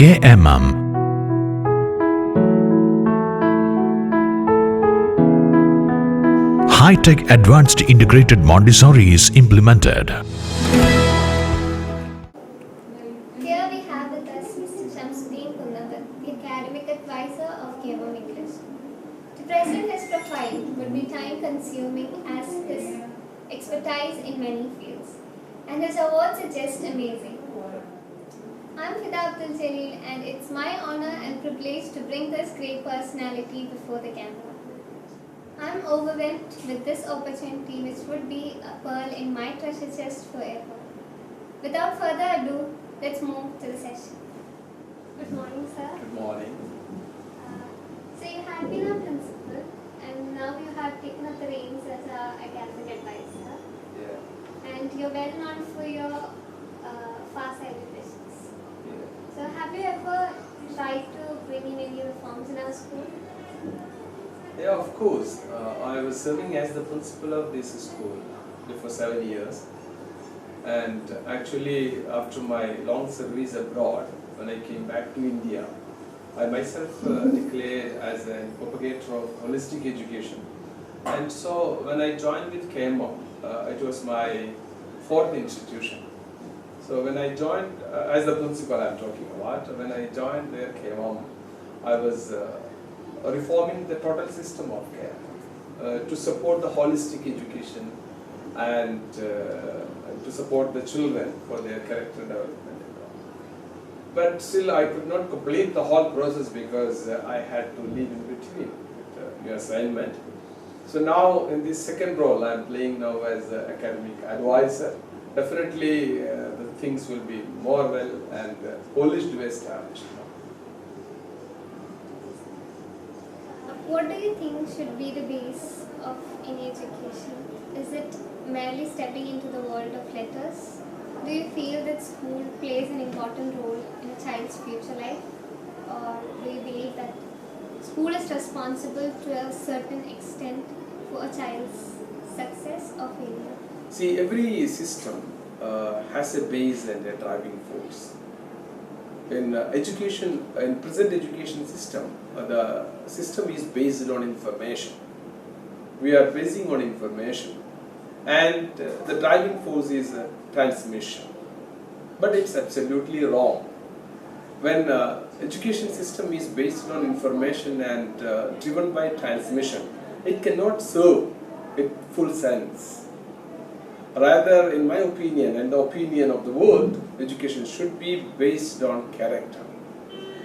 KMM. High-tech advanced integrated Montessori is implemented. Here we have with us Mr. Shamsudheen Kunnambath, the academic advisor of KMM English. To present his profile would be time-consuming as his expertise in many fields, and his awards are just amazing. I'm Fida Abdul Jaleel, and it's my honor and privilege to bring this great personality before the camera. I'm overwhelmed with this opportunity, which would be a pearl in my treasure chest forever. Without further ado, let's move to the session. Good morning, sir. Good morning. So you have been a principal, and now you have taken up the reins as an academic advisor. Yeah. And you're well known for your far-sighted visions. Yeah. So have you ever tried to bring in any reforms in our school? Yeah, of course. I was serving as the principal of this school for 7 years. And actually, after my long service abroad, when I came back to India, I myself declared as a propagator of holistic education. And so when I joined with KMM, it was my fourth institution. So when I joined, as the principal I'm talking about, when I joined there KMM, I was reforming the total system of care to support the holistic education and to support the children for their character development. But still I could not complete the whole process because I had to leave in between with your assignment. So now in this second role I am playing now as an academic advisor. Definitely the things will be more well and polished to established now. What do you think should be the base of any education? Is it merely stepping into the world of letters? Do you feel that school plays an important role in a child's future life? Or do you believe that school is responsible to a certain extent for a child's success or failure? See, every system has a base and a driving force. In education, in present education system, the system is based on information. We are basing on information, and the driving force is transmission. But it's absolutely wrong. When education system is based on information and driven by transmission, it cannot serve in full sense. Rather, in my opinion and the opinion of the world, education should be based on character.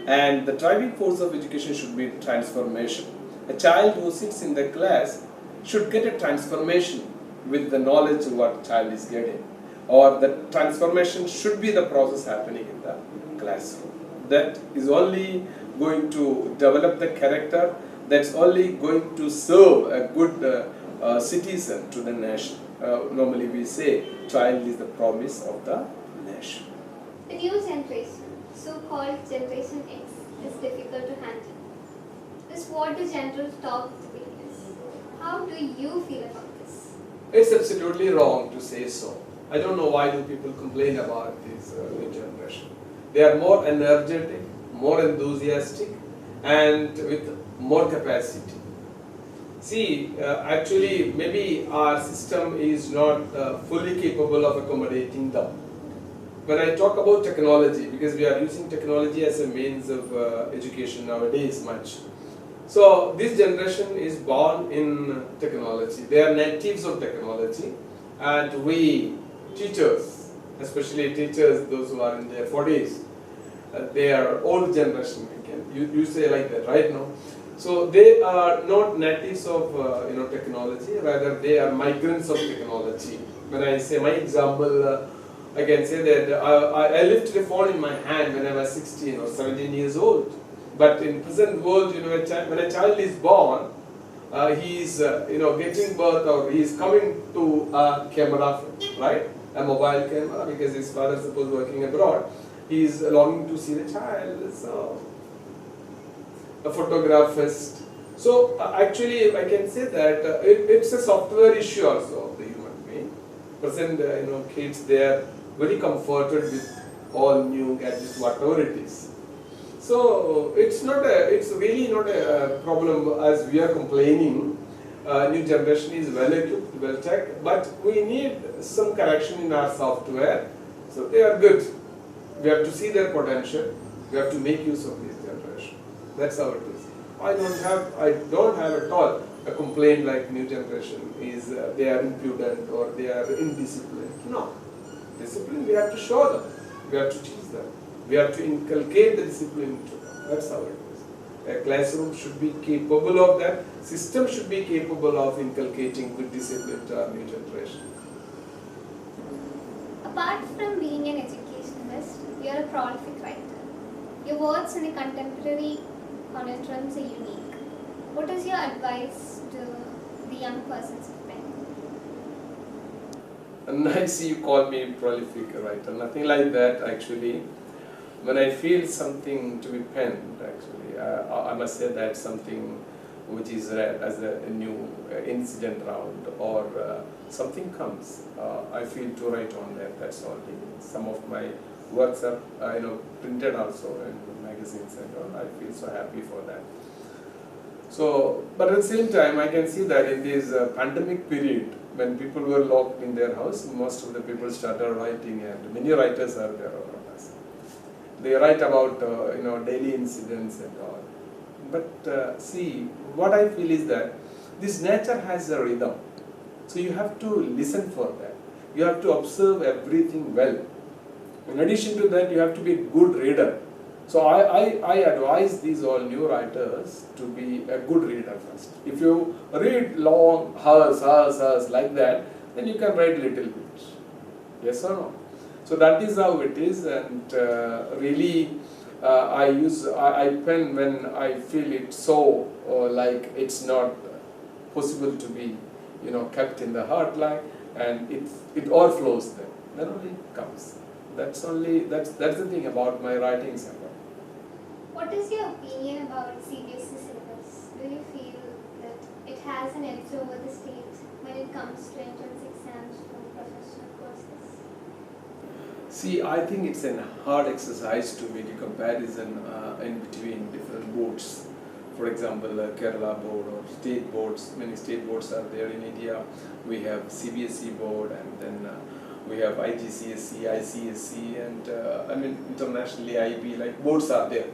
And the driving force of education should be transformation. A child who sits in the class should get a transformation with the knowledge of what child is getting. Or the transformation should be the process happening in the classroom. That is only going to develop the character, that's only going to serve a good citizen to the nation. Normally we say child is the promise of the nation. The new generation, so-called Generation X, is difficult to handle. This what the general talk today is. How do you feel about this? It's absolutely wrong to say so. I don't know why do people complain about this new generation. They are more energetic, more enthusiastic, and with more capacity. See, actually, maybe our system is not fully capable of accommodating them. When I talk about technology, because we are using technology as a means of education nowadays much. So, this generation is born in technology. They are natives of technology, and we teachers, especially teachers, those who are in their 40s, they are old generation. You say like that, right now. So they are not natives of technology, rather they are migrants of technology. When I say my example, I can say that I lifted a phone in my hand when I was 16 or 17 years old. But in present world, when a child is born, he is getting birth or he is coming to a camera, right? A mobile camera, because his father is supposed working abroad. He is longing to see the child. So a photographist. So actually I can say that it's a software issue also of the human being. Present kids, they are very comforted with all new gadgets, whatever it is. So it's really not a problem as we are complaining. New generation is well equipped, well checked, but we need some correction in our software. So they are good. We have to see their potential. We have to make use of this generation. That's how it is. I don't have at all a complaint like new generation is they are impudent or they are indisciplined. No. Discipline we have to show them. We have to teach them. We have to inculcate the discipline into them. That's how it is. A classroom should be capable of that. System should be capable of inculcating good discipline to our new generation. Apart from being an educationalist, you are a prolific writer. Your words in the contemporary conundrums are unique. What is your advice to the young persons of pen? And I see you call me prolific writer. Nothing like that actually. When I feel something to be penned, actually, I must say that something which is read as a new incident round or something comes, I feel to write on that. That's all. Some of my works are printed also in magazines and all. I feel so happy for that. So, but at the same time, I can see that in this pandemic period, when people were locked in their house, most of the people started writing, and many writers are there around us. They write about daily incidents and all. But see, what I feel is that this nature has a rhythm. So you have to listen for that. You have to observe everything well. In addition to that, you have to be a good reader. So I advise these all new writers to be a good reader first. If you read long hours like that, then you can write little bit. Yes or no? So that is how it is, and really I pen when I feel it so like it's not possible to be kept in the heart, like, and it overflows then. Then only it comes. That's the thing about my writings. What is your opinion about CBSE syllabus? Do you feel that it has an edge over the state when it comes to entrance exams for professional courses? See, I think it's a hard exercise to make a comparison in between different boards. For example, Kerala board or state boards. Many state boards are there in India. We have CBSE board, and then we have IGCSE, ICSE, and internationally IB. Like boards are there.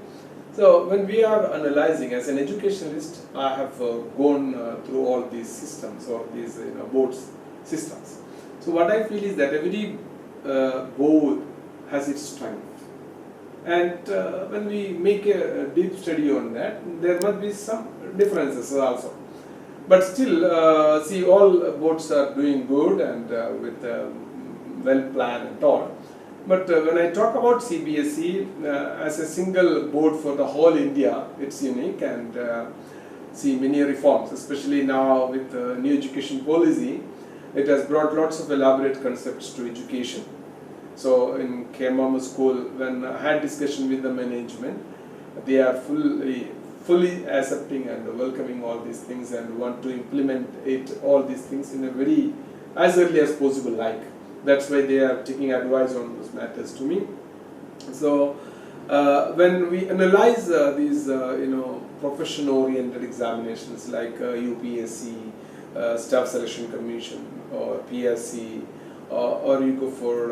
So when we are analyzing, as an educationalist, I have gone through all these systems or these boards systems. So what I feel is that every board has its strength, and when we make a deep study on that, there must be some differences also. But still, see, all boards are doing good and with well planned and all. But when I talk about CBSE as a single board for the whole India, it's unique, and see many reforms, especially now with new education policy. It has brought lots of elaborate concepts to education. So in KMM school, when I had discussion with the management, they are fully accepting and welcoming all these things and want to implement all these things in a very as early as possible, like. That's why they are taking advice on those matters to me. So when we analyze these profession-oriented examinations like UPSC, Staff Selection Commission, or PSC, or you go for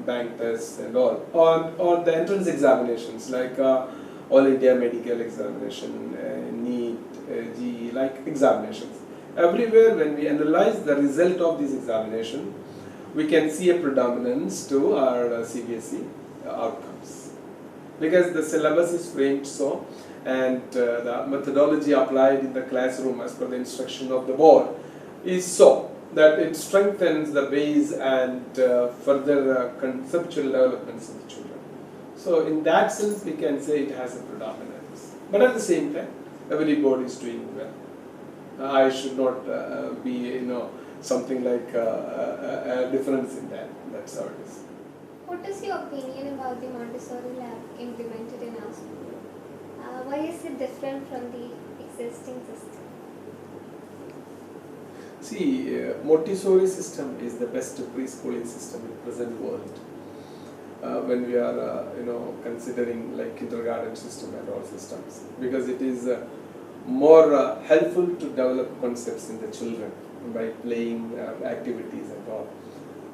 bank tests and all, or the entrance examinations like All India Medical Examination, NEET, GE, like examinations. Everywhere when we analyze the result of this examination, we can see a predominance to our CBSE outcomes, because the syllabus is framed so, and the methodology applied in the classroom as per the instruction of the board is so that it strengthens the base and further conceptual developments of the children. So in that sense, we can say it has a predominance. But at the same time, every board is doing well. I should not be something like a difference in that. That's how it is. What is your opinion about the Montessori lab implemented in our school? Why is it different from the existing system? See, Montessori system is the best preschooling system in the present world. when we are considering like kindergarten system and all systems, because it is more helpful to develop concepts in the children by playing activities and all.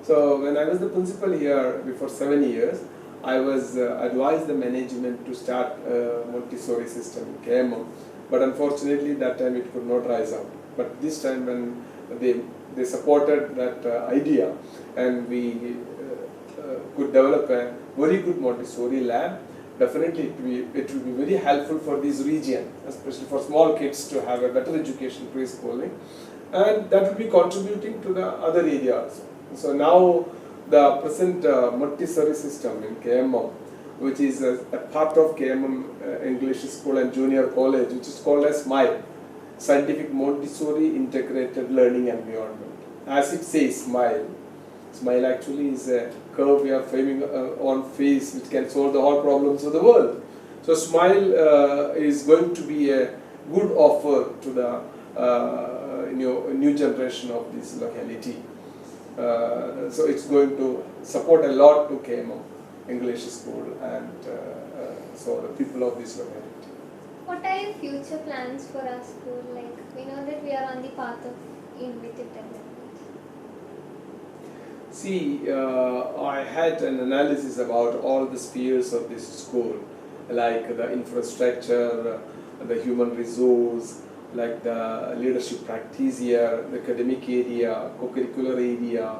So when I was the principal here before 7 years, I was advised the management to start a Montessori system in KMM, but unfortunately that time it could not rise up. But this time when they supported that idea, and we could develop a very good Montessori lab, definitely it will be very helpful for this region, especially for small kids to have a better education preschooling, and that will be contributing to the other areas. So now the present Montessori system in KMM, which is a part of KMM English School and Junior College, which is called as SMILE, Scientific Montessori Integrated Learning Environment. As it says, SMILE. SMILE actually is a curve we are framing on face which can solve the whole problems of the world. So SMILE is going to be a good offer to the new generation of this locality. So it's going to support a lot to KMM English School and so the people of this locality. What are your future plans for our school? Like, we know that we are on the path of innovative development. See, I had an analysis about all the spheres of this school, like the infrastructure, the human resource, like the leadership practice here, the academic area, co-curricular area,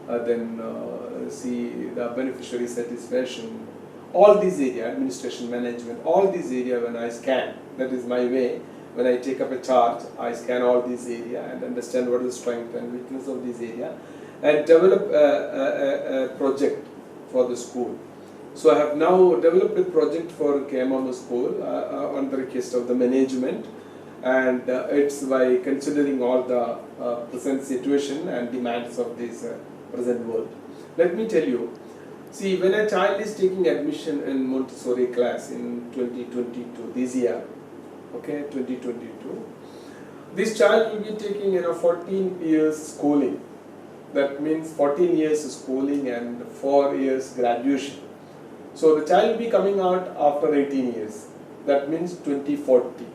then see the beneficiary satisfaction, all these areas, administration management, all these areas when I scan, that is my way, when I take up a chart, I scan all these areas and understand what is the strength and weakness of this area, and develop a project for the school. So I have now developed a project for KMM school on the request of the management, and it's by considering all the present situation and demands of this present world. Let me tell you, see, when a child is taking admission in Montessori class in 2022, this year, okay, 2022, this child will be taking 14 years schooling. That means 14 years schooling and 4 years graduation. So the child will be coming out after 18 years. That means 2040.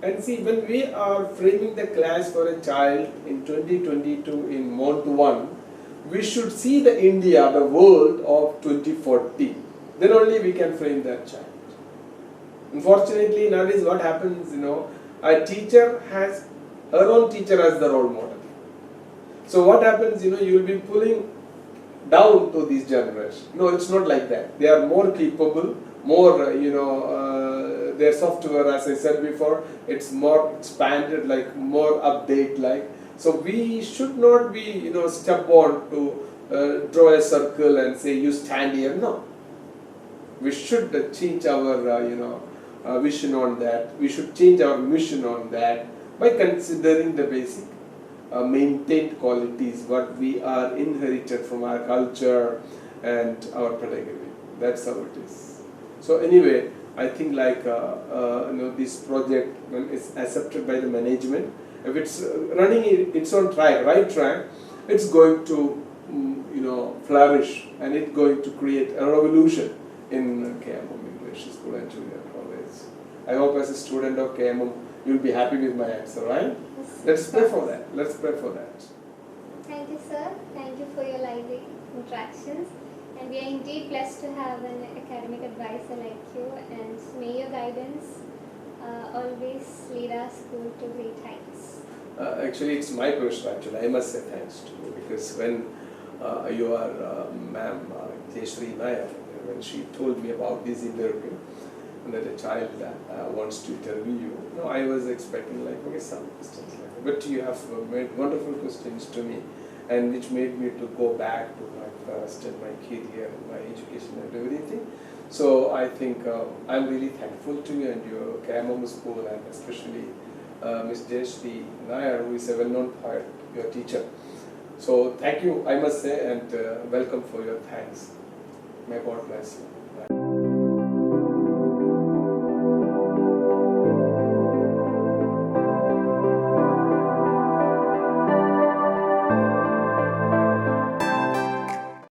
And see, when we are framing the class for a child in 2022 in Mont 1, we should see the India, the world of 2040. Then only we can frame that child. Unfortunately, nowadays what happens, a teacher has her own teacher as the role model. So what happens, you will be pulling down to this generation. No, it's not like that. They are more capable, more, their software, as I said before, it's more expanded, like more update, like. So we should not be, stubborn to draw a circle and say, you stand here. No. We should change our, vision on that. We should change our mission on that by considering the basic maintained qualities, what we are inherited from our culture and our pedagogy. That's how it is. So anyway, I think like this project, when it's accepted by the management, if it's running its own track, right track, it's going to flourish, and it's going to create a revolution in KMM English School and Junior College. I hope as a student of KMM, you'll be happy with my answer, right? Let's pray for that. Let's pray for that. Thank you, sir. Thank you for your lively interactions. And we are indeed blessed to have an academic advisor like you, and may your guidance always lead our school to great heights. Actually, it's my pleasure, actually. I must say thanks to you, because when your ma'am, Teshri Nair, when she told me about this interview, that a child wants to interview you, I was expecting like, okay, some questions like that. But you have made wonderful questions to me, and which made me to go back to my past and my career and my education and everything. So I think I'm really thankful to you and your KMM school, and especially Ms. Jayashree Nair, who is a well-known poet, your teacher. So thank you, I must say, and welcome for your thanks. May God bless you. Bye.